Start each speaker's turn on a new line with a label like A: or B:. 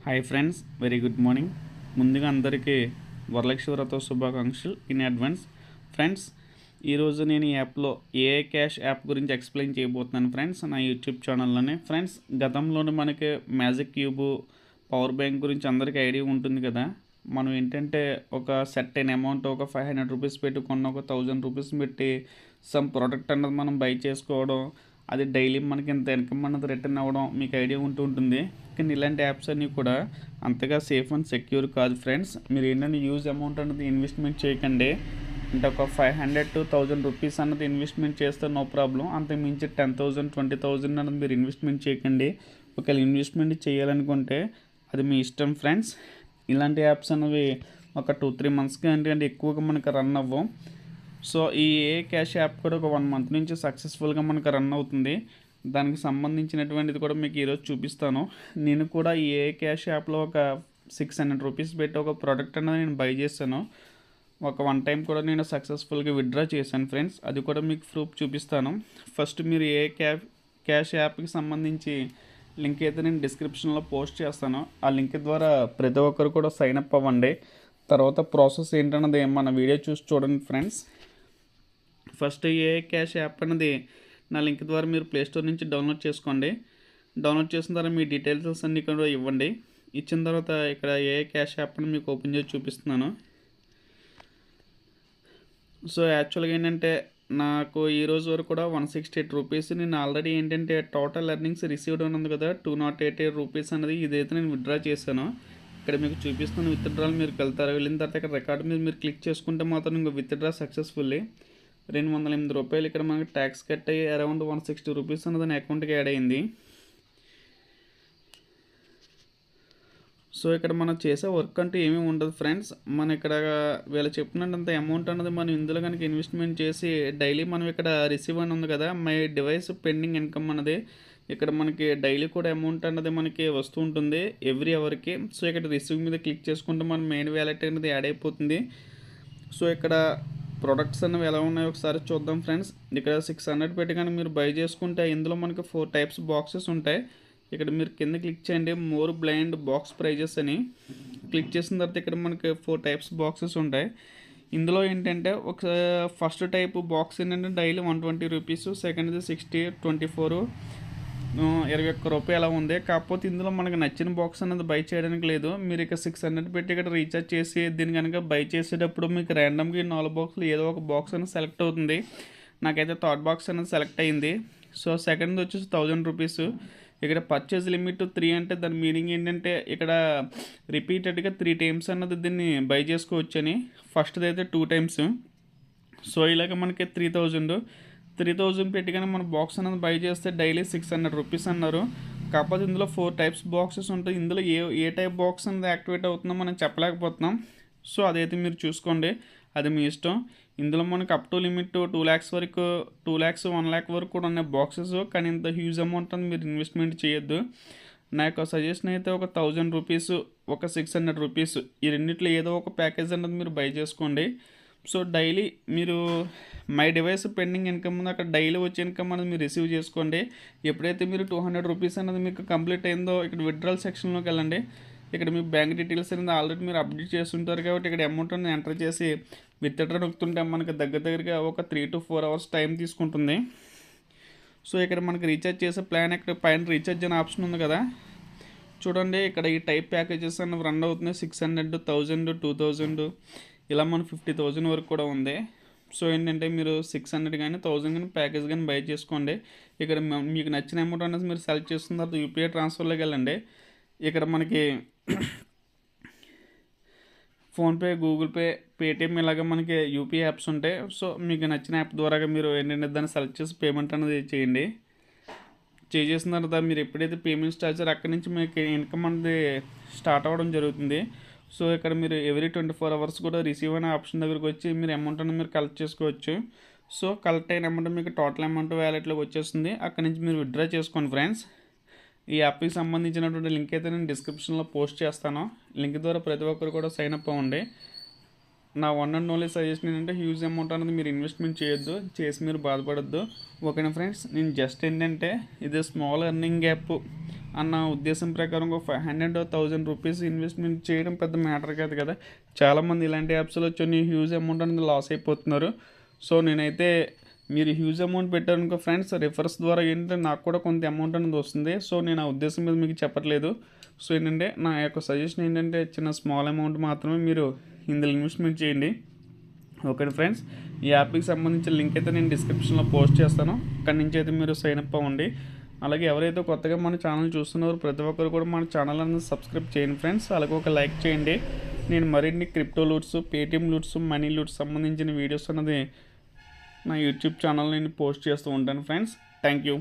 A: Hi friends, very good morning. ముందుగా అందరికీ వరలక్ష్మి వ్రత శుభాకాంక్షలు ఇన్ అడ్వాన్స్. ఫ్రెండ్స్, ఈరోజు నేను ఈ యాప్లో ఏఐ క్యాష్ యాప్ గురించి ఎక్స్ప్లెయిన్ చేయబోతున్నాను ఫ్రెండ్స్, నా యూట్యూబ్ ఛానల్లోనే. ఫ్రెండ్స్, గతంలోనే మనకి మ్యాజిక్ క్యూబ్, పవర్ బ్యాంక్ గురించి అందరికీ ఐడియా ఉంటుంది కదా. మనం ఏంటంటే ఒక సెట్ అయిన అమౌంట్, ఒక 500 రూపీస్ పెట్టి కొన్న, ఒక 1000 రూపీస్ పెట్టి సమ్ ప్రోడక్ట్ అన్నది మనం బై చేసుకోవడం, అది డైలీ మనకి ఇంత ఇన్కమ్ అన్నది రిటర్న్ అవ్వడం మీకు ఐడియా ఉంటుంది. కానీ ఇలాంటి యాప్స్ అన్నీ కూడా అంతగా సేఫ్ అండ్ సెక్యూర్ కాదు ఫ్రెండ్స్. మీరు ఏంటంటే యూజ్ అమౌంట్ అన్నది ఇన్వెస్ట్మెంట్ చేయకండి. అంటే ఒక 500 to 1000 రూపీస్ అన్నది ఇన్వెస్ట్మెంట్ చేస్తే నో ప్రాబ్లం. అంతకు మించి 10,000 20,000 అన్నది మీరు ఇన్వెస్ట్మెంట్ చేయకండి. ఒకవేళ ఇన్వెస్ట్మెంట్ చేయాలనుకుంటే అది మీ ఇష్టం ఫ్రెండ్స్. ఇలాంటి యాప్స్ అనేవి ఒక 2-3 మంత్స్కి అంటే ఎక్కువగా మనకు రన్ అవ్వం. సో ఈ ఏ క్యాష్ యాప్ కూడా ఒక 1 మంత్ నుంచి సక్సెస్ఫుల్గా మనకు రన్ అవుతుంది. దానికి సంబంధించినటువంటిది కూడా మీకు ఈరోజు చూపిస్తాను. నేను కూడా ఈ ఏ క్యాష్ యాప్లో ఒక 600 రూపీస్ పెట్టి ఒక ప్రోడక్ట్ అనేది నేను బై చేశాను. ఒక 1 టైం కూడా నేను సక్సెస్ఫుల్గా విత్డ్రా చేశాను ఫ్రెండ్స్. అది కూడా మీకు ప్రూఫ్ చూపిస్తాను. ఫస్ట్ మీరు ఏ క్యాష్ యాప్కి సంబంధించి లింక్ అయితే నేను డిస్క్రిప్షన్లో పోస్ట్ చేస్తాను. ఆ లింక్ ద్వారా ప్రతి ఒక్కరు కూడా సైన్ అప్ అవ్వండి. తర్వాత ప్రాసెస్ ఏంటన్నది మన వీడియో చూసి చూడండి ఫ్రెండ్స్. ఫస్ట్ ఏ క్యాష్ యాప్ అనేది నా లింక్ ద్వారా మీరు ప్లేస్టోర్ నుంచి డౌన్లోడ్ చేసుకోండి. డౌన్లోడ్ చేసిన తర్వాత మీ డీటెయిల్స్ అన్నీ కూడా ఇవ్వండి. ఇచ్చిన తర్వాత ఇక్కడ ఏ క్యాష్ యాప్ అని మీకు ఓపెన్ చేసి చూపిస్తున్నాను. సో యాక్చువల్గా ఏంటంటే నాకు ఈ రోజు వరకు కూడా 168 రూపీస్ నేను ఆల్రెడీ ఏంటంటే టోటల్ ఎర్నింగ్స్ రిసీవ్డ్ ఉంది కదా 208 రూపీస్ అనేది ఇదైతే నేను విత్డ్రా చేశాను. ఇక్కడ మీకు చూపిస్తున్నాను. విత్డ్రాల్ మీరు వెళ్తారు. వెళ్ళిన తర్వాత ఇక్కడ రికార్డు మీద మీరు క్లిక్ చేసుకుంటే మాత్రం ఇంకో విత్డ్రా సక్సెస్ఫుల్లీ 208 రూపాయలు ఇక్కడ మనకి ట్యాక్స్ కట్ అయ్యి అరౌండ్ 160 రూపీస్ అన్నది నా అకౌంట్కి యాడ్ అయింది. సో ఇక్కడ మనం చేసే వర్క్ అంటూ ఏమీ ఉండదు ఫ్రెండ్స్. మన ఇక్కడ వీళ్ళు చెప్పినట్టు అమౌంట్ అన్నది మనం ఇందులో కనుక ఇన్వెస్ట్మెంట్ చేసి డైలీ మనం ఇక్కడ రిసీవ్ అని ఉంది కదా, మై డివైస్ పెండింగ్ ఇన్కమ్ అన్నది ఇక్కడ మనకి డైలీ కూడా అమౌంట్ అన్నది మనకి వస్తూ ఉంటుంది ఎవ్రీ అవర్కి. సో ఇక్కడ రిసీవ్ మీద క్లిక్ చేసుకుంటే మన మెయిన్ వ్యాలెట్ అనేది యాడ్ అయిపోతుంది. సో ఇక్కడ ప్రొడక్ట్స్ అనేవి ఎలా ఉన్నాయో ఒకసారి చూద్దాం ఫ్రెండ్స్. ఇక్కడ 600 పెట్టి కానీ మీరు బై చేసుకుంటే ఇందులో మనకి 4 టైప్స్ బాక్సెస్ ఉంటాయి. ఇక్కడ మీరు కింద క్లిక్ చేయండి, మోర్ బ్లైండ్ బాక్స్ ప్రైజెస్ అని. క్లిక్ చేసిన తర్వాత ఇక్కడ మనకి 4 టైప్స్ బాక్సెస్ ఉంటాయి. ఇందులో ఏంటంటే ఒక ఫస్ట్ టైప్ బాక్స్ ఏంటంటే డైలీ 120 రూపీస్, సెకండ్ది 60, 24, 21 రూపాయలు అలా ఉంది. కాకపోతే ఇందులో మనకు నచ్చిన బాక్స్ అనేది బై చేయడానికి లేదు. మీరు ఇక 600 పెట్టి ఇక్కడ రీఛార్జ్ చేసి దీన్ని కనుక బై చేసేటప్పుడు మీకు ర్యాండమ్గా 4 బాక్సులు ఏదో ఒక బాక్స్ అనేది సెలెక్ట్ అవుతుంది. నాకైతే థర్డ్ బాక్స్ అనేది సెలెక్ట్ అయింది. సో సెకండ్ వచ్చేసి 1000 రూపీస్. ఇక్కడ పర్చేజ్ లిమిట్ 3 అంటే దాని మీనింగ్ ఏంటంటే ఇక్కడ రిపీటెడ్గా 3 టైమ్స్ అన్నది దీన్ని బై చేసుకోవచ్చు అని. ఫస్ట్ది అయితే 2 టైమ్స్. సో ఇలాగ మనకి 3000 పెట్టి కానీ మన బాక్స్ అనేది బై చేస్తే డైలీ 600 రూపీస్ అన్నారు. కాకపోతే ఇందులో 4 టైప్స్ బాక్సెస్ ఉంటాయి. ఇందులో ఏ టైప్ బాక్స్ అనేది యాక్టివేట్ అవుతుందో మనం చెప్పలేకపోతున్నాం. సో అదైతే మీరు చూసుకోండి, అది మీ ఇష్టం. ఇందులో మనకు అప్ టు లిమిట్ 2 lakhs వరకు, 2 lakhs 1 lakh వరకు కూడా ఉన్నాయి బాక్సెస్. కానీ ఇంత హ్యూజ్ అమౌంట్ అని మీరు ఇన్వెస్ట్మెంట్ చేయొద్దు. నా యొక్క సజెషన్ అయితే ఒక 1000 రూపీస్, ఒక 600 రూపీస్, ఈ రెండిట్లో ఏదో ఒక ప్యాకేజ్ అనేది మీరు బై చేసుకోండి. సో డైలీ మీరు మై డివైస్ పెండింగ్ ఇన్కమ్ ఉంది, అక్కడ డైలీ వచ్చే ఇన్కమ్ అనేది మీరు రిసీవ్ చేసుకోండి. ఎప్పుడైతే మీరు 200 రూపీస్ అనేది మీకు కంప్లీట్ అయిందో ఇక్కడ విత్డ్రాల్ సెక్షన్లోకి వెళ్ళండి. ఇక్కడ మీ బ్యాంక్ డీటెయిల్స్ అనేది ఆల్రెడీ మీరు అప్డేట్ చేస్తుంటారు కాబట్టి ఇక్కడ అమౌంట్ అనేది ఎంటర్ చేసి విత్డ్రా నొక్కుతుంటే మనకి దగ్గరగా ఒక 3 to 4 hours టైం తీసుకుంటుంది. సో ఇక్కడ మనకి రీఛార్జ్ చేసే ప్లాన్ ఇక్కడ పైన రీఛార్జ్ అనే ఆప్షన్ ఉంది కదా, చూడండి. ఇక్కడ ఈ టైప్ ప్యాకేజెస్ అనేవి రన్ అవుతున్నాయి. 600, 1000, 2000 ఇలా మన 50,000 వరకు కూడా ఉంది. సో ఏంటంటే మీరు 600 కానీ 1000 కానీ ప్యాకేజ్ కానీ బై చేసుకోండి. ఇక్కడ మీకు నచ్చిన అమౌంట్ అనేది మీరు సెలెక్ట్ చేసుకున్న తర్వాత యూపీఐ ట్రాన్స్ఫర్లోకి వెళ్ళండి. ఇక్కడ మనకి ఫోన్పే, గూగుల్ పే, పేటిఎం ఇలాగ మనకి యూపీఐ యాప్స్ ఉంటాయి. సో మీకు నచ్చిన యాప్ ద్వారా మీరు ఏంటంటే దాన్ని సెలెక్ట్ చేసి పేమెంట్ అనేది చేయండి. చేసిన తర్వాత మీరు ఎప్పుడైతే పేమెంట్ స్టార్ట్ చేస్తారో అక్కడి నుంచి మీకు ఇన్కమ్ అనేది స్టార్ట్ అవ్వడం జరుగుతుంది. సో ఇక్కడ మీరు ఎవ్రీ 24 hours కూడా రిసీవ్ అనే ఆప్షన్ దగ్గరికి వచ్చి మీరు అమౌంట్ అనేది మీరు కలెక్ట్ చేసుకోవచ్చు. సో కలెక్ట్ అయిన అమౌంట్ మీకు టోటల్ అమౌంట్ వ్యాలెట్లోకి వచ్చేస్తుంది. అక్కడి నుంచి మీరు విత్డ్రా చేసుకోండి ఫ్రెండ్స్. ఈ యాప్కి సంబంధించినటువంటి లింక్ అయితే నేను డిస్క్రిప్షన్లో పోస్ట్ చేస్తాను. లింక్ ద్వారా ప్రతి ఒక్కరు కూడా సైన్ అప్ అవ్వండి. నా వన్ అండ్ ఓన్లీ సజెషన్ ఏంటంటే హ్యూజ్ అమౌంట్ అనేది మీరు ఇన్వెస్ట్మెంట్ చేయొద్దు, చేసి మీరు బాధపడద్దు. ఓకేనా ఫ్రెండ్స్, నేను జస్ట్ ఏంటంటే ఇది స్మాల్ ఎర్నింగ్ యాప్, అన్న ఉద్దేశం ప్రకారం ఒక 500 or 1000 రూపీస్ ఇన్వెస్ట్మెంట్ చేయడం పెద్ద మ్యాటర్ కాదు కదా. చాలామంది ఇలాంటి యాప్స్లో వచ్చి హ్యూజ్ అమౌంట్ అనేది లాస్ అయిపోతున్నారు. సో నేనైతే మీరు హ్యూజ్ అమౌంట్ పెట్టారనుకో ఫ్రెండ్స్, రిఫర్స్ ద్వారా ఏంటంటే నాకు కూడా కొంత అమౌంట్ అనేది వస్తుంది. సో నేను ఆ ఉద్దేశం మీద మీకు చెప్పట్లేదు. సో ఏంటంటే నా యొక్క సజెషన్ ఏంటంటే చిన్న స్మాల్ అమౌంట్ మాత్రమే మీరు ఇందులో ఇన్వెస్ట్మెంట్ చేయండి. ఓకే ఫ్రెండ్స్, ఈ యాప్కి సంబంధించిన లింక్ అయితే నేను డిస్క్రిప్షన్లో పోస్ట్ చేస్తాను. అక్కడి నుంచి అయితే మీరు సైన్ అప్ అవ్వండి. అలాగే ఎవరైతే కొత్తగా మన ఛానల్ చూస్తున్నారో ప్రతి ఒక్కరు కూడా మన ఛానల్ అనేది సబ్స్క్రైబ్ చేయండి ఫ్రెండ్స్. అలాగే ఒక లైక్ చేయండి. నేను మరిన్ని crypto loots, Paytm loots, money loots సంబంధించిన వీడియోస్ అనేది నా యూట్యూబ్ ఛానల్లో నేను పోస్ట్ చేస్తూ ఉంటాను ఫ్రెండ్స్. Thank you.